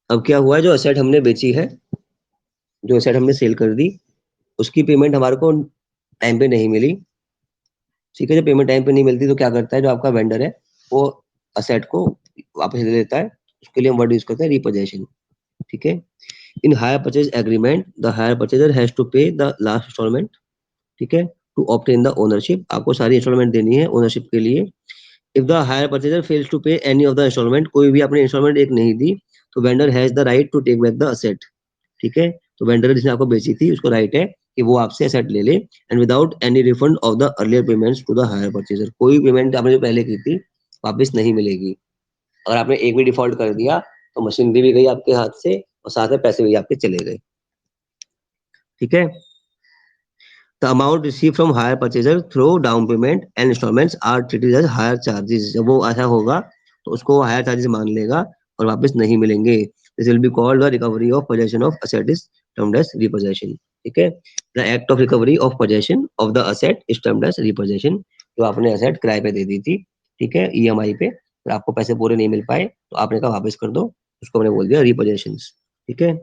अब क्या हुआ, जो असेट हमने बेची है, जो असेट हमने सेल कर दी, उसकी पेमेंट हमारे को टाइम पे नहीं मिली। ठीक है, जब पेमेंट टाइम पे नहीं मिलती तो क्या करता है जो आपका वेंडर है, वो असेट को वापस ले लेता है। उसके लिए हम वर्ड यूज करते हैं रिपोजेशन। ठीक है, in hire purchase agreement the hire purchaser has to pay the last installment. ठीक है, टू ऑब्टेन द ओनरशिप, आपको सारी इंस्टॉलमेंट देनी है ओनरशिप के लिए। If the hire purchaser fails to pay any of the installment, कोई भी आपने इंस्टॉलमेंट एक नहीं दी, तो vendor has the right to take back the asset. ठीक है, तो वेंडर जिसने आपको बेची थी उसको राइट है कि वो आपसे एसेट ले ले, and without any refund of the earlier payments to the hire purchaser. कोई पेमेंट आपने जो पहले की थी वापस नहीं मिलेगी। अगर आपने एक भी डिफॉल्ट कर दिया तो मशीनरी भी गई आपके हाथ से और साथ में पैसे भी आपके चले गए। ठीक है, the amount receive from hire purchaser through down payment and installments are treated as hire charges. जब वो ऐसा होगा तो उसको हायर चार्जेस मान लेगा और वापस नहीं मिलेंगे। This will be called the recovery of possession of asset is termed as repossession. ठीक है, the act of recovery of possession of the asset is termed as repossession. जो आपने असेट किराए पे दे दी थी, ठीक है, ईएमआई पे, और आपको पैसे पूरे नहीं मिल पाए तो आपने कहा वापस कर दो, उसको मैंने बोल दिया रिपोजेशन। ठीक है,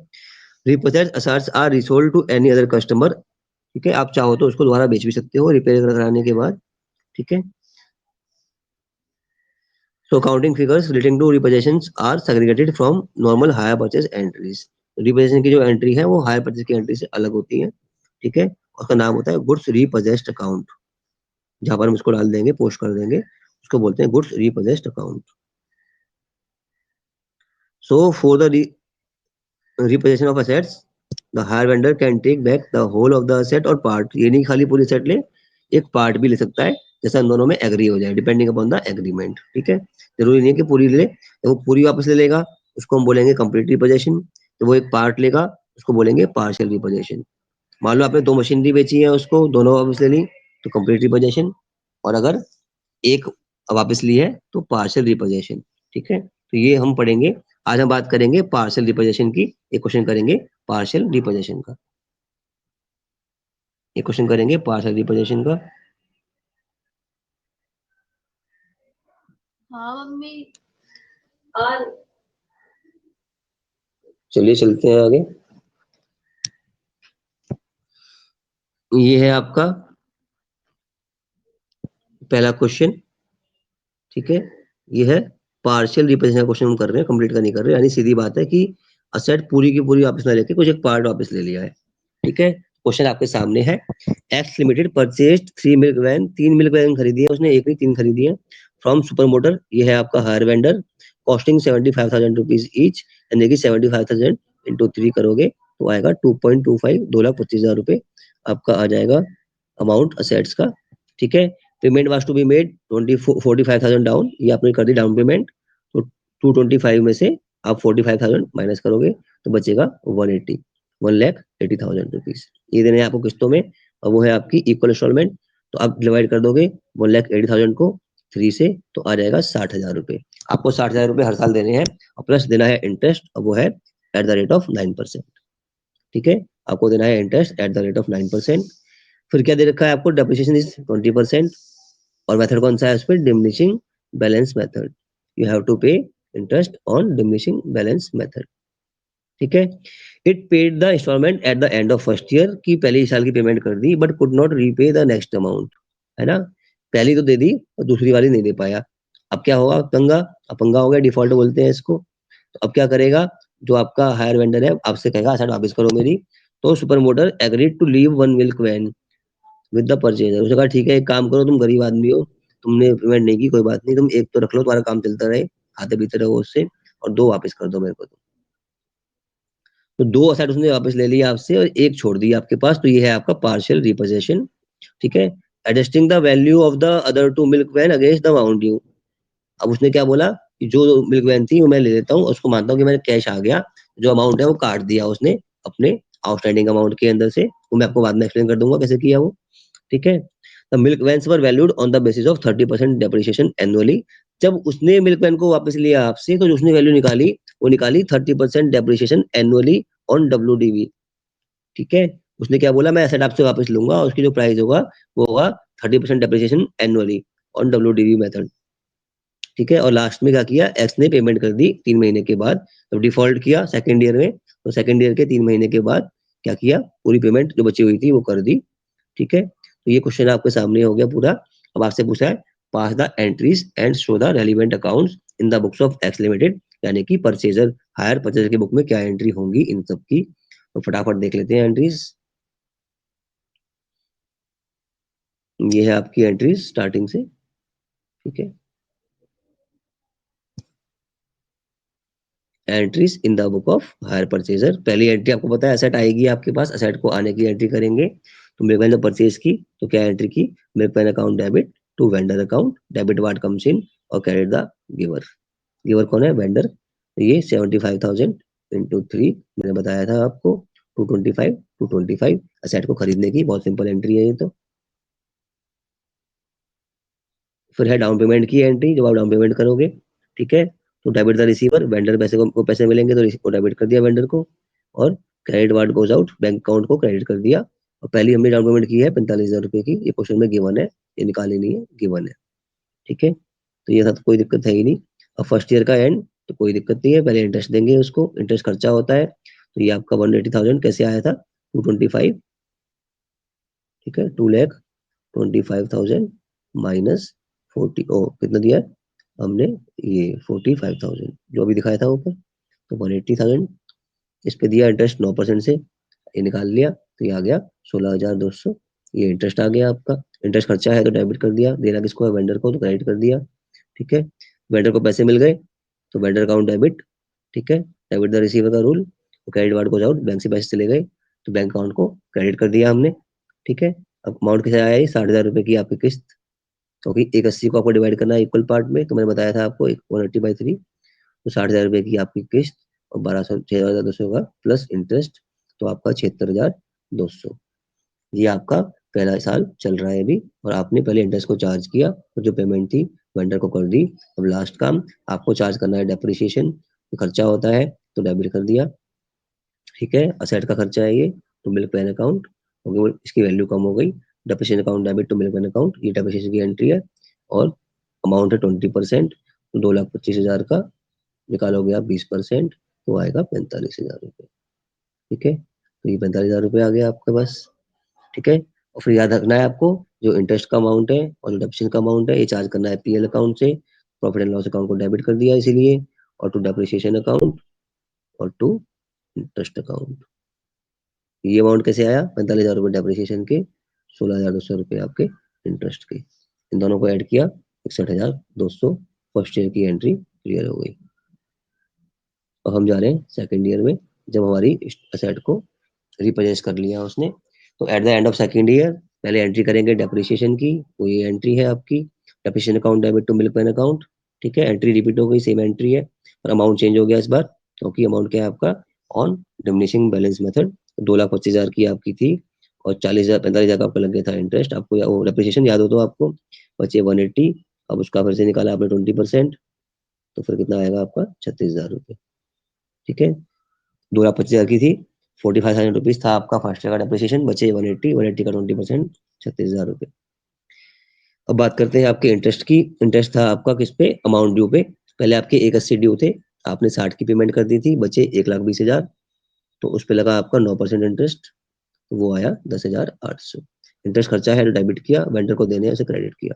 repossessed assets are resold to any other customer. ठीक है, आप चाहो तो उसको दोबारा बेच भी सकते हो रिपेयर कराने के बाद। ठीक है, so accounting figures relating to repossessions are segregated from normal hire purchase entries। Repossession की जो एंट्री है वो हायर परचेज की एंट्री से अलग होती है। ठीक है, उसका नाम होता है गुड्स रिपोजेस्ड अकाउंट। जहां पर हम इसको डाल देंगे, पोस्ट कर देंगे, उसको बोलते हैं goods repossessed account. So for the repossession of assets the hire vendor can take back the whole of the asset और पार्ट। ये नहीं खाली पूरी असेट ले, एक पार्ट भी ले सकता है, जैसा इन दोनों में एग्री हो जाए, डिपेंडिंग अपॉन द एग्रीमेंट। ठीक है, जरूरी नहीं है कि पूरी ले। जब वो पूरी वापस ले लेगा उसको हम बोलेंगे कंप्लीट रिपोजेशन। तो वो एक पार्ट लेगा उसको बोलेंगे पार्शियल रिपोजेशन। मान लो आपने दो मशीनरी बेची है, उसको दोनों वापस ले ली तो कंप्लीट रिपोजेशन, और अगर एक वापस ली है तो पार्शियल रिपोजेशन। ठीक है, तो ये हम पढ़ेंगे। आज हम बात करेंगे पार्शियल रिपोजेशन की। एक क्वेश्चन करेंगे पार्शियल रिपोजेशन का, एक क्वेश्चन करेंगे पार्शियल रिपोजेशन का। हाँ मम्मी। चलिए चलते हैं आगे। ये है आपका पहला क्वेश्चन। ठीक है, ये है पार्शियल रिपोजिशन का क्वेश्चन हम कर रहे हैं, कंप्लीट का नहीं कर रहे। यानी सीधी बात है कि असेट पूरी की पूरी वापस ना लेके कुछ एक पार्ट वापस ले लिया है। ठीक है, क्वेश्चन आपके सामने है। X limited purchase 3 milk van, 3 milk van खरीदी है उसने, एक नहीं 3 खरीदी है, फ्रॉम सुपर मोटर। ये है आपका higher vendor, costing 75,000 rupees each, and देखिए 75,000 इंटू 3 करोगे तो आएगा 2.25, 2,25,000 रुपए आपका आ जाएगा अमाउंट असेट्स का। ठीक है, payment was to be made 45,000 down, ये आपने कर दी डाउन पेमेंट। तो 225 में से आप 45,000 माइनस करोगे तो बचेगा 180, 1,80,000 रुपीज। ये देने हैं आपको किस्तों में, और वो है आपकी इक्वल इंस्टॉलमेंट। तो आप डिवाइड कर दोगे 1,80,000 को 3 से, तो आ जाएगा 60,000 रुपए। आपको 60,000 रुपए हर साल देने हैं, और प्लस देना है इंटरेस्ट, और वो है एट द रेट ऑफ 9%। ठीक है, आपको देना है interest at the rate of 9%। फिर क्या दे रखा है आपको, डेप्रिसिएशन इज 20%, और मेथड कौन सा है उस पर, diminishing balance method. You have to pay interest on diminishing balance method. ठीक है, it paid the instalment at the end of first year, की पहले साल की पेमेंट कर दी but could not repay the next amount. है ना, पहली तो दे दी और दूसरी वाली नहीं दे पाया। अब क्या होगा, पंगा, अपंगा हो गया, डिफॉल्ट बोलते हैं इसको। तो अब क्या करेगा, जो आपका हायर वेंडर है आपसे कहेगा असेट वापस करो मेरी। तो super motor agreed to leave one milk van with the purchaser. उसने कहा ठीक है, एक काम करो, तुम गरीब आदमी हो, तुमने पेमेंट नहीं की, कोई बात नहीं, तुम एक तो रख लो, तुम्हारा काम चलता रहे, खाते पीते रहो उससे, और दो वापस कर दो मेरे को। तो दो असेट उसने वापस ले लिया आपसे और एक छोड़ दिया आपके पास, तो ये है आपका पार्शियल रिपोजेशन। ठीक है, adjusting the value of the other two milk van against the amount due. अब उसने क्या बोला कि जो मिल्क वैन थी वो मैं ले लेता हूँ, उसको मानता हूँ कि मैंने कैश आ गया, जो अमाउंट है वो काट दिया उसने अपने आउटस्टैंडिंग अमाउंट के अंदर से। वो मैं आपको बाद में एक्सप्लेन कर दूंगा कैसे किया वो। ठीक है, the milk vans were valued on the basis of 30% depreciation annually. जब उसने मिल्क वैन को वापस लिया आपसे तो जो उसने वैल्यू निकाली, वो निकाली 30% डेप्रिसिएशन एनुअली ऑन WDV। ठीक है, उसने क्या बोला, मैं एसेट आपसे वापस लूंगा और उसकी जो प्राइस होगा वो होगा 30% depreciation annually on WDV method. ठीक है। और लास्ट में क्या किया, एक्स ने पेमेंट कर दी 3 महीने के बाद, तो डिफॉल्ट किया सेकंड ईयर में, तो सेकंड ईयर के 3 महीने के बाद क्या किया, पूरी पेमेंट जो बची हुई थी वो कर दी। ठीक है, तो ये क्वेश्चन आपके सामने हो गया पूरा। अब आपसे पूछा है pass the entries and show the relevant accounts in the books of X limited, यानी कि परचेजर हायर परचेजर की बुक में क्या एंट्री होंगी इन सब की। तो फटाफट देख लेते हैं एंट्रीज। ये है आपकी एंट्रीज स्टार्टिंग से। ठीक है, entries in the book of hire purchaser. पहली एंट्री आपको पता है एसेट आएगी आपके पास, एसेट को आने की एंट्री करेंगे। तो मेरे पास परचेज की तो क्या एंट्री की, मेरे van account debit to vendor account, debit what comes in और क्रेडिट द गिवर। गिवर कौन है, वेंडर। तो ये 75,000 इंटू 3 मैंने बताया था आपको, 225 असेट को खरीदने की, बहुत सिंपल एंट्री है ये तो। फिर है डाउन पेमेंट की एंट्री, जब आप डाउन पेमेंट करोगे, ठीक है, तो डेबिट द रिसीवर, वेंडर पैसे को पैसे मिलेंगे तो को डेबिट कर दिया वेंडर को, और credit ward goes out, bank account को क्रेडिट कर दिया। और पहली हमने डाउन पेमेंट की है 45,000 रुपए की, ये क्वेश्चन में गिवन है, ये निकाली नहीं है, गिवन है। ठीक है, तो ये था, तो कोई दिक्कत है ही नहीं। अब फर्स्ट ईयर का एंड, तो कोई दिक्कत नहीं है, पहले इंटरेस्ट देंगे उसको, इंटरेस्ट खर्चा होता है। तो ये आपका 180,000 कैसे आया था, 225, ठीक है, 2,25,000 माइनस 40, ओ कितना दिया है हमने, ये 45,000 जो अभी दिखाया था ऊपर, तो 180,000 इस पे दिया इंटरेस्ट 9% से, ये निकाल लिया, तो ये आ गया 16,200। ये इंटरेस्ट आ गया आपका, इंटरेस्ट खर्चा है तो डेबिट कर दिया, देना किसको है, वेंडर को, तो क्रेडिट कर दिया। ठीक है, वेंडर को पैसे मिल गए तो वेंडर अकाउंट डेबिट, ठीक है, डेबिट द रिसीवर का रूल, तो क्रेडिट वार्ड को आउट, बैंक से पैसे चले गए तो बैंक अकाउंट को क्रेडिट कर दिया हमने। ठीक है, अब अमाउंट कैसे आया, 60,000 रुपए की आपकी किस्त, क्योंकि 180 को आपको डिवाइड करना है इक्वल पार्ट में, तो मैंने बताया था आपको 180/3, तो 60,000 रुपए की आपकी किस्त, और 6,200 का प्लस इंटरेस्ट, तो आपका 76,200। ये आपका पहला साल चल रहा है अभी, और आपने पहले इंटरेस्ट को चार्ज किया और जो पेमेंट थी वेंडर को कर दी। अब लास्ट काम आपको चार्ज करना है डेप्रिसिएशन, खर्चा होता है तो डेबिट कर दिया। ठीक है, असेट का खर्चा है ये, तो मिल्क पेन अकाउंट, क्योंकि इसकी वैल्यू कम हो गई, depreciation account debit to milk van account, ये डेप्रिसिएशन की एंट्री है। और अमाउंट है 20%, तो 2,25,000 का निकालोगे आप 20%, तो आएगा 45,000 रुपये। ठीक है, तो ये 45,000 रुपये आ गया आपके पास। ठीक है, और फिर याद रखना है आपको, जो इंटरेस्ट का अमाउंट है और जो डेप्रिसिएशन का अमाउंट है, ये चार्ज करना है पीएल अकाउंट से, प्रॉफिट एंड लॉस अकाउंट को डेबिट कर दिया इसीलिए, और टू डेप्रिसिएशन अकाउंट और टू इंटरेस्ट अकाउंट। ये अमाउंट कैसे आया, 45,000 रुपये डेप्रिसिएशन के, 16,200 रुपये आपके इंटरेस्ट के, इन दोनों को ऐड किया 61,200, फर्स्ट ईयर की एंट्री क्लियर हो गई। अब हम जा रहे हैं सेकंड ईयर में, जब हमारी एसेट को रिपरचेज कर लिया उसने, तो at the end of second year पहले एंट्री करेंगे डेप्रिसिएशन की, तो ये एंट्री है आपकी, depreciation account debit to milk van account. ठीक है, एंट्री रिपीट हो गई, सेम एंट्री है, और अमाउंट चेंज हो गया इस बार, क्योंकि अमाउंट क्या है आपका, ऑन डिमिनिशिंग बैलेंस मेथड, 2,25,000 की आपकी थी, और 40,000 45,000 का आपका लग गया था इंटरेस्ट, आपको डेप्रिसिएशन याद हो तो आपको, बचे 180, अब उसका फिर से निकाला आपने 20%, तो फिर कितना आएगा आपका 36,000 रुपये। ठीक है, 2,25,000 की थी, 45,000 रुपीज था आपका फर्स्ट ईयर का डेप्रिसिएशन, बचे 180 का 20%, 36,000 रुपये। अब बात करते हैं आपके इंटरेस्ट की। इंटरेस्ट था आपका किस पे, अमाउंट ड्यू पे, पहले आपके 180 ड्यू थे, आपने 60 की पेमेंट कर दी थी, बचे 1,20,000, तो उस पे लगा आपका 9% इंटरेस्ट, तो वो आया 10,800। इंटरेस्ट खर्चा है तो डेबिट किया, वेंडर को देने उसे क्रेडिट किया,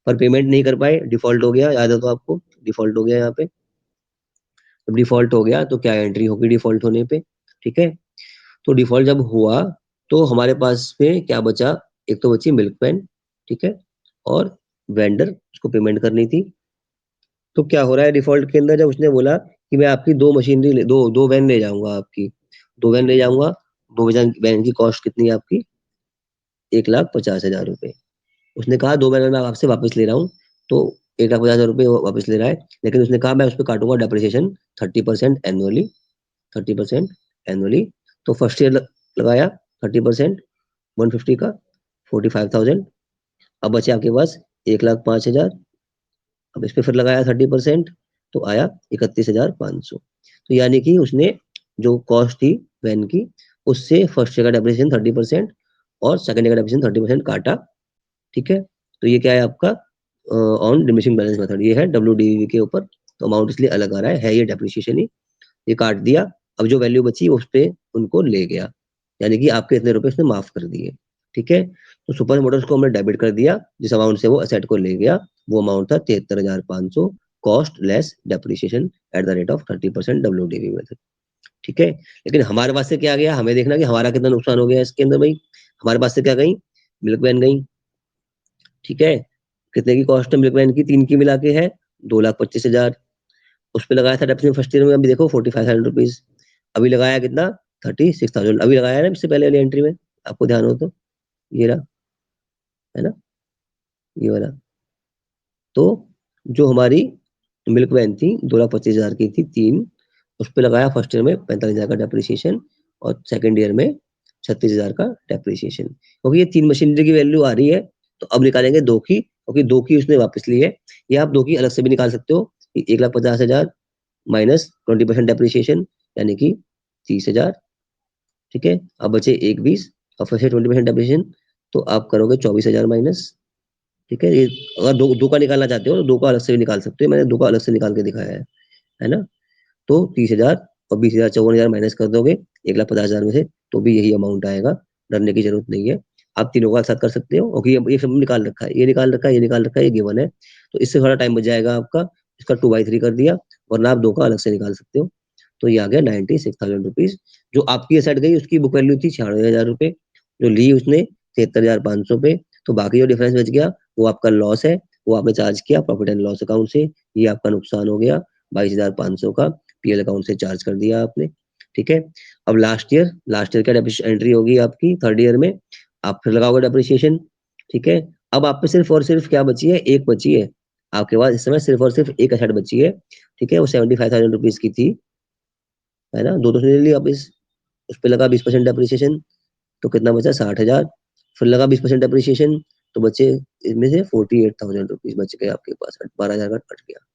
पर पेमेंट नहीं कर पाए, डिफॉल्ट हो गया, याद है तो आपको, डिफॉल्ट हो गया यहाँ पे। जब डिफॉल्ट हो गया तो क्या एंट्री होगी डिफॉल्ट होने पे, ठीक है, तो डिफॉल्ट जब हुआ तो हमारे पास में क्या बचा, एक तो बची मिल्क पेन, ठीक है, और वेंडर उसको पेमेंट करनी थी। तो क्या हो रहा है डिफॉल्ट के अंदर, जब उसने बोला कि मैं आपकी दो मशीनरी दो दो वैन ले जाऊंगा, आपकी दो वैन ले जाऊंगा, दो वैन की कॉस्ट कितनी है आपकी, 1,50,000 रुपए। उसने कहा दो वैन मैं आपसे वापस ले रहा हूँ, तो 1,50,000 रुपए वापस ले रहा है, लेकिन उसने कहा मैं उस पर काटूंगा डेप्रिसिएशन 30% एनुअली, 30% एनुअली। तो फर्स्ट ईयर लगाया 30%, 150 का 45,000, अब बचे आपके पास 1,05,000, अब इस पे फिर लगाया 30%, तो आया 31,500। तो यानी कि उसने जो कॉस्ट थी वैन की, उससे फर्स्ट ईयर का डेप्रिसिएशन 30% और सेकंड ईयर का डेप्रिसिएशन 30% काटा। ठीक है, तो ये क्या है आपका ऑन डिमिनिशिंग बैलेंस मेथड, ये है WDV के ऊपर, तो अमाउंट इसलिए अलग आ रहा है ये डेप्रिसिएशन ही, ये काट दिया, अब जो वैल्यू बची उस पे उनको ले गया, यानी कि आपके इतने रुपए उसने माफ कर दिए, ठीक है। तो सुपर मोटर्स को हमने डेबिट कर दिया, जिस अमाउंट से वो एसेट को ले गया, वो अमाउंट था 73,500, cost less depreciation at the rate of 30% WDV method, ठीक है। लेकिन हमारे पास से क्या गया, हमें देखना कि हमारा कितना नुकसान हो गया इसके अंदर भाई। हमारे पास से क्या गई, मिल्क वैन गई, ठीक है। कितने की कॉस्ट है मिल्क वैन की, 3 की मिला के है 2,25,000, उस पे लगाया था डेप्रिसिएशन फर्स्ट ईयर में, अभी देखो 45,000 रुपीज, अभी लगाया कितना 36,000, अभी लगाया ना इससे पहले वाली एंट्री में, आपको ध्यान हो तो, ये रहा, है ना, ये वाला। तो जो हमारी मिल्क वैन थी 2,25,000 की थी, 3, उस पे लगाया फर्स्ट ईयर में 45,000 का डेप्रिसिएशन, और सेकंड ईयर में 36,000 का डेप्रिसिएशन, क्योंकि ये 3 मशीनरी की वैल्यू आ रही है, तो अब निकालेंगे 2 की, क्योंकि 2 की उसने वापस ली है, या आप 2 की अलग से भी निकाल सकते हो, 1,50,000 माइनस 20% डेप्रिसिएशन, यानी कि 30,000, ठीक है। अब बचे 1,20 और फिर से 20% डेप्रिसिएशन, तो आप करोगे 24,000 माइनस, ठीक है। ये अगर दो का निकालना चाहते हो तो 2 का अलग से भी निकाल सकते हो, मैंने 2 का अलग से निकाल के दिखाया है ना। तो 30,000 और 20,000 54,000 माइनस कर दोगे 1,50,000 में से, तो भी यही अमाउंट आएगा, डरने की जरूरत नहीं है। आप तीनों का साथ कर सकते हो, ओके, ये सब निकाल रखा है, ये निकाल रखा है, ये निकाल रखा है, ये गिवन है, तो इससे थोड़ा टाइम बच जाएगा आपका, इसका 2/3 कर दिया, वरना आप 2 का अलग से निकाल सकते हो। तो ये आ गया 96,000 रुपीज, जो आपकी एसेट गई उसकी बुक वैल्यू थी 96,000 रुपए, जो ली उसने 73,500 पे, तो बाकी जो डिफरेंस बच गया वो आपका लॉस है, वो आपने चार्ज किया प्रॉफिट एंड लॉस अकाउंट से, ये आपका नुकसान हो गया 22,500 का, पीएल अकाउंट से चार्ज कर दिया आपने, ठीक है। अब लास्ट ईयर का एंट्री होगी आपकी थर्ड ईयर में, आप फिर लगाओगे डेप्रिसिएशन, ठीक है। अब आप पे सिर्फ और सिर्फ क्या बची है, एक बची है आपके पास इस समय, सिर्फ और सिर्फ एक एसेट बची है, ठीक है, वो 75,000 रुपीज की थी, है ना, दो ले ली वापिस, उस पे लगा 20% डेप्रिसिएशन, तो कितना बचा 60,000, फिर लगा 20% डेप्रिसिएशन, तो बचे इसमें से 48,000 रुपीज बच गए आपके पास, 12,000 का कट गया।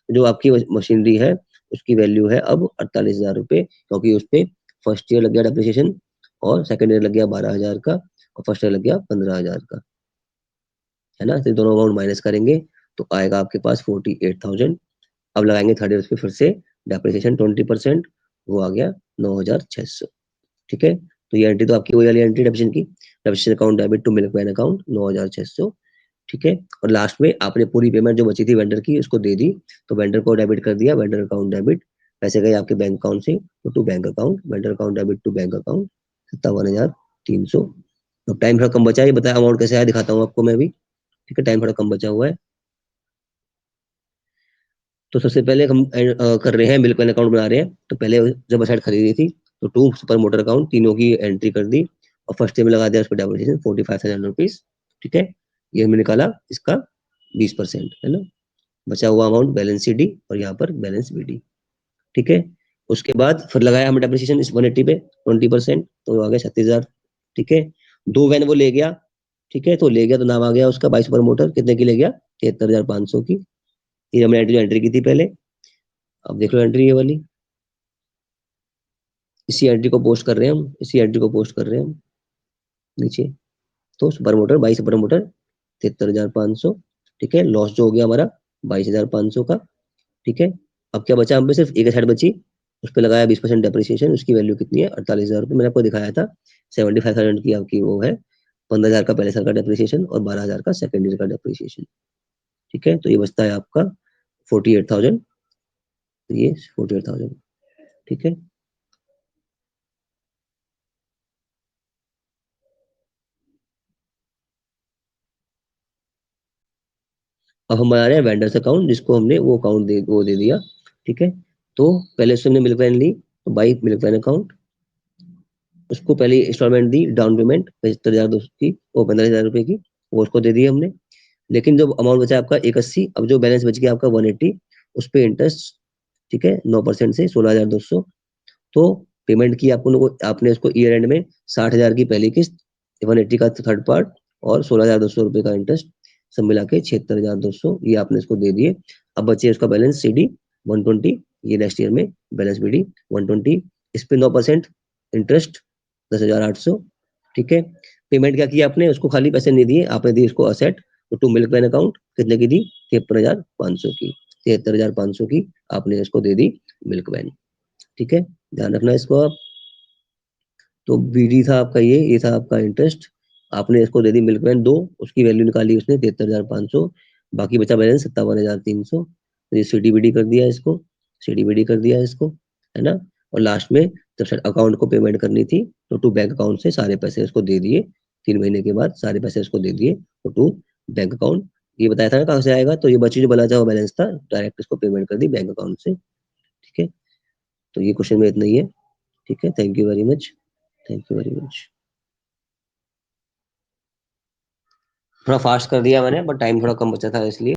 जो आपकी मशीनरी है उसकी वैल्यू है अब 48,000 रुपए, क्योंकि उस पे फर्स्ट ईयर लग गया डेप्रिसिएशन, और सेकंड ईयर लग गया 12,000 का, और फर्स्ट ईयर लग गया 15,000 का, है ना। तो दोनों अमाउंट माइनस करेंगे तो आएगा आपके पास 48,000। अब लगाएंगे थर्ड ईयर पे फिर से डेप्रिसिएशन 20%, वो आ गया 9,600, ठीक है। तो ये एंट्री तो आपकी वही वाली एंट्री डेप्रिसिएशन की, depreciation account debit to milk van account 9,600, ठीक है। और लास्ट में आपने पूरी पेमेंट जो बची थी वेंडर की उसको दे दी, तो वेंडर को डेबिट कर दिया, वेंडर अकाउंट डेबिट, पैसे गए आपके बैंक अकाउंट से तो to bank account, vendor account debit to bank account 57,300। तो टाइम थोड़ा कम बचा है, ये बताया अमाउंट कैसे आया दिखाता हूँ आपको मैं भी, ठीक है, टाइम थोड़ा कम बचा हुआ है। तो सबसे पहले हम कर रहे हैं मिल्क वैन अकाउंट बना रहे हैं, तो पहले जब असेट खरीदी थी तो टू सुपर मोटर अकाउंट तीनों की एंट्री कर दी, और फर्स्ट में लगा दिया उस पर डेप्रिसिएशन 45,000 रुपीज, ठीक है। ये हमने निकाला इसका 20%, है ना, बचा हुआ अमाउंट बैलेंस सी डी और यहाँ पर बैलेंस बी डी, ठीक है। उसके बाद फिर लगाया हमने डेप्रिसिएशन इस 180 पे 20%, तो आ गया 36,000, ठीक है। 2 वैन वो ले गया, ठीक है, तो ले गया तो नाम आ गया उसका 22 सुपर मोटर, कितने की ले गया 73,500 की, ये हमने एंट्री की थी पहले। अब देख लो एंट्री ये वाली, इसी एंट्री को पोस्ट कर रहे हैं हम, इसी एंट्री को पोस्ट कर रहे हैं हम नीचे। तो सुपर मोटर 22 सुपर मोटर 73,500, ठीक है, लॉस जो हो गया हमारा 22,500 का, ठीक है। अब क्या बचा हम पे, सिर्फ एक साइड बची, उस पर लगाया 20% डेप्रिसिएशन, उसकी वैल्यू कितनी है 48,000 रुपये, मैंने आपको दिखाया था 75,000 की आपकी वो है, 15,000 का पहले साल का डेप्रिसिएशन और 12,000 का सेकंड ईयर का डेप्रिसिएशन, ठीक है। तो ये बचता है आपका 48,000, ये 48,000, ठीक है। अब हम बना रहे हैं वेंडर्स अकाउंट, जिसको हमने वो अकाउंट दे दिया, ठीक है। तो पहले उससे हमने मिल्क वैन ली, तो बाई मिल्क वैन अकाउंट, उसको पहले इंस्टॉलमेंट दी, डाउन पेमेंट 75,200 की, वो 15,000 रुपए की, वो उसको दे दी हमने। लेकिन जो अमाउंट बचा आपका 180, अब जो बैलेंस बच गया आपका 180, उस पे इंटरेस्ट, ठीक है, 9% से 16,200, तो पेमेंट की आपको आपने उसको ईयर एंड में 60,000 की पहली किस्त, 180 का थर्ड पार्ट, और 16,200 रुपए का इंटरेस्ट, सब मिला के 76,200, ये आपने इसको दे दिए। अब बचे उसका बैलेंस सी डी 120, ये नेक्स्ट ईयर में बैलेंस बी डी 120, इस पे 9% इंटरेस्ट 10,800, ठीक है। पेमेंट क्या किया आपने, उसको खाली पैसे नहीं दिए, आपने दिए उसको असेट तो टू मिल्क वैन अकाउंट कितने की दी? 53,500 की। 73,500 की आपने इसको दे दी मिल्क वैन। ठीक है, ध्यान रखना इसको आप। तो बीडी था आपका, ये था आपका इंटरेस्ट, आपने इसको दे दी मिल्क वैन 2, उसकी वैल्यू निकाली उसने 73,500, बाकी बचा बैलेंस 57,300। तो ये सीडीबीडी कर दिया इसको, सीडीबीडी कर दिया इसको, है ना। और लास्ट में जब अकाउंट को पेमेंट करनी थी तो टू बैंक अकाउंट से सारे पैसे उसको दे दिए, 3 महीने के बाद सारे पैसे उसको दे दिए तो टू बैंक अकाउंट। ये बताया था ना कहाँ से आएगा, तो ये बची जो बला हुआ बैलेंस था डायरेक्ट इसको पेमेंट कर दी बैंक अकाउंट से। ठीक है, तो ये क्वेश्चन में इतना ही है। ठीक है, thank you very much, thank you very much. थोड़ा फास्ट कर दिया मैंने, बट टाइम थोड़ा कम बचा था इसलिए।